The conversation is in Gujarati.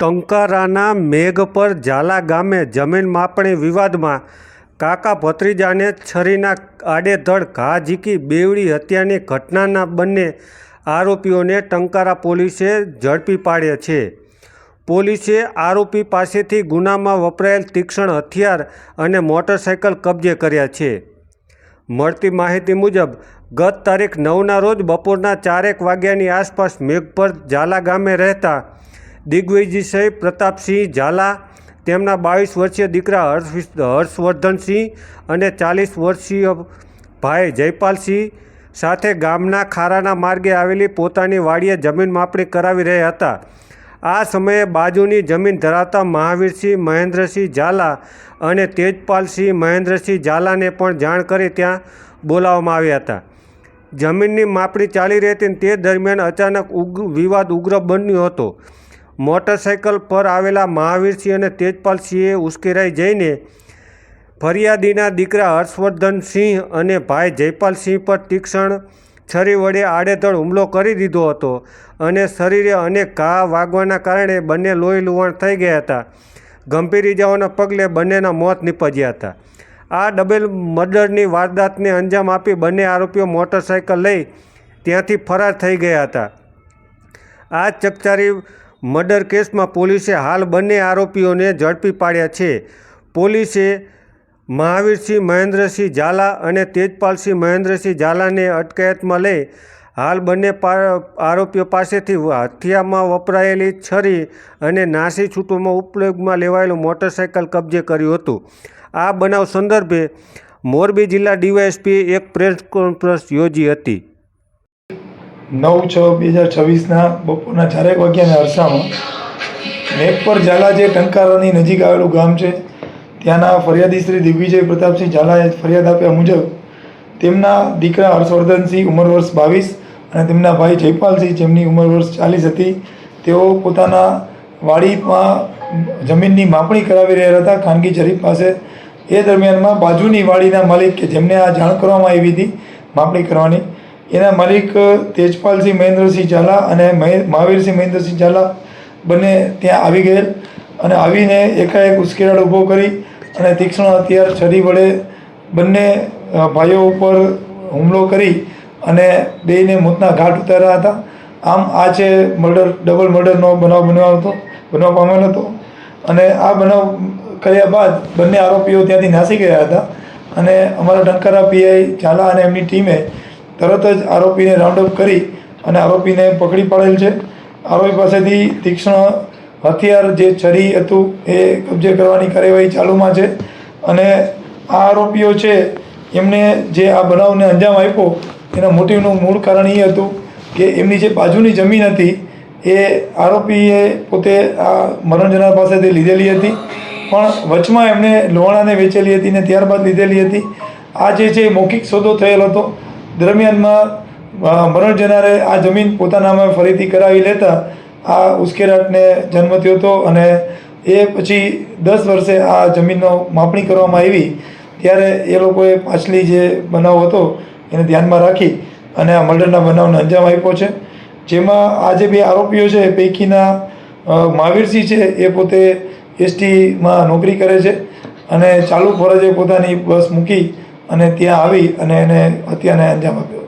ટંકારાના મેઘપર ઝાલા ગામે જમીન માપણી વિવાદમાં કાકા ભત્રીજાને છરીના આડેધડ ઘા ઝીકી બેવડી હત્યાની ઘટનાના બંને આરોપીઓને ટંકારા પોલીસે ઝડપી પાડ્યા છે. પોલીસે આરોપી પાસેથી ગુનામાં વપરાયેલ તીક્ષ્ણ હથિયાર અને મોટરસાઇકલ કબજે કર્યા છે. મળતી માહિતી મુજબ ગત તારીખ 9ના રોજ બપોરના 4 વાગ્યાની આસપાસ મેઘપર ઝાલા ગામે રહેતા દિગ્વિજયસિંહ પ્રતાપસિંહ ઝાલા, તેમના 22 વર્ષીય દીકરા હર્ષવર્ધનસિંહ અને 40 વર્ષીય ભાઈ જયપાલસિંહ સાથે ગામના ખારાના માર્ગે આવેલી પોતાની વાડીએ જમીન માપણી કરાવી રહ્યા હતા. આ સમયે બાજુની જમીન ધરાવતા મહાવીરસિંહ મહેન્દ્રસિંહ ઝાલા અને તેજપાલસિંહ મહેન્દ્રસિંહ ઝાલાને પણ જાણ કરી ત્યાં બોલાવવામાં આવ્યા હતા. જમીનની માપણી ચાલી રહી હતી તે દરમિયાન અચાનક વિવાદ ઉગ્ર બન્યો હતો. મોટરસાઇકલ પર આવેલા મહાવીરસિંહ અને તેજપાલસિંહે ઉશ્કેરાઈ જઈને ફરિયાદીના દીકરા હર્ષવર્ધનસિંહ અને ભાઈ જયપાલસિંહ પર તીક્ષ્ણ છરી વડે આડેધડ હુમલો કરી દીધો હતો અને શરીરે અનેક ઘા વાગવાના કારણે બંને લોહી લુહાણ થઈ ગયા હતા. ગંભીર ઇજાઓના પગલે બંનેના મોત નીપજ્યા હતા. આ ડબલ મર્ડરની વારદાતને અંજામ આપી બંને આરોપીઓ મોટરસાઇકલ લઈ ત્યાંથી ફરાર થઈ ગયા હતા. આ ચકચારી મર્ડર કેસમાં પોલીસે હાલ બંને આરોપીઓને ઝડપી પાડ્યા છે. પોલીસે મહાવીરસિંહ મહેન્દ્રસિંહ ઝાલા અને તેજપાલસિંહ મહેન્દ્રસિંહ ઝાલાને અટકાયતમાં લઈ હાલ બંને આરોપીઓ પાસેથી હત્યામાં વપરાયેલી છરી અને નાસી છૂટવામાં ઉપયોગમાં લેવાયેલું મોટરસાઇકલ કબજે કર્યું હતું. આ બનાવ સંદર્ભે મોરબી જિલ્લા ડીવાયએસપીએ એક પ્રેસ કોન્ફરન્સ યોજી હતી. 9/6/2026ના બપોરના 4 વાગ્યાના અરસામાં મેઘપર ઝાલા જે ટંકારાની નજીક આવેલું ગામ છે ત્યાંના ફરિયાદી શ્રી દિગ્વિજય પ્રતાપસિંહ ઝાલાએ ફરિયાદ આપ્યા મુજબ તેમના દીકરા હર્ષવર્ધનસિંહ ઉંમર વર્ષ 22 અને તેમના ભાઈ જયપાલસિંહ જેમની ઉંમર વર્ષ 40 હતી, તેઓ પોતાના વાડીમાં જમીનની માપણી કરાવી રહ્યા હતા ખાનગી જરીપ પાસે. એ દરમિયાનમાં બાજુની વાડીના માલિક કે જેમને આ જાણ કરવામાં આવી હતી માપણી કરવાની, એના માલિક તેજપાલસિંહ મહેન્દ્રસિંહ ઝાલા અને મહાવીરસિંહ મહેન્દ્રસિંહ ઝાલા બંને ત્યાં આવી ગયેલ અને આવીને એકાએક ઉશ્કેરાટ ઊભો કરી અને તીક્ષ્ણ હથિયાર છરી વડે બંને ભાઈઓ ઉપર હુમલો કરી અને બેયને મોતના ઘાટ ઉતાર્યા હતા. આમ આ છે ડબલ મર્ડરનો બનાવ પામેલ હતો અને આ બનાવ કર્યા બાદ બંને આરોપીઓ ત્યાંથી નાસી ગયા હતા અને અમારા ટંકારા પીઆઈ ઝાલા અને એમની ટીમે તરત જ આરોપીને રાઉન્ડઅપ કરી અને આરોપીને પકડી પાડેલ છે. આરોપી પાસેથી તીક્ષ્ણ હથિયાર જે છરી હતું એ કબજે કરવાની કાર્યવાહી ચાલુમાં છે અને આ આરોપીઓ છે એમને જે આ બનાવને અંજામ આપ્યો એના મોટિવનું મૂળ કારણ એ હતું કે એમની જે બાજુની જમીન હતી એ આરોપીએ પોતે આ મરણ જનાર પાસેથી લીધેલી હતી, પણ વચમાં એમણે લોહાણાને વેચેલી હતી ને ત્યારબાદ લીધેલી હતી. આ જે છે મૌખિક સોદો થયેલો હતો. દરમિયાનમાં મરણ જનારે આ જમીન પોતાના નામે ફરીથી કરાવી લેતા આ ઉશ્કેરાટને જન્મ થયો હતો અને એ પછી 10 વર્ષે આ જમીનનો માપણી કરવામાં આવી ત્યારે એ લોકોએ પાછલી જે બનાવ હતો એને ધ્યાનમાં રાખી અને આ મર્ડરના બનાવને અંજામ આપ્યો છે. જેમાં આ જે બે આરોપીઓ છે એ પૈકીના મહાવીરસિંહ છે એ પોતે એસટીમાં નોકરી કરે છે અને ચાલુ ફરજે પોતાની બસ મૂકી અને ત્યાં આવી અને એને હત્યાને અંજામ આપ્યો.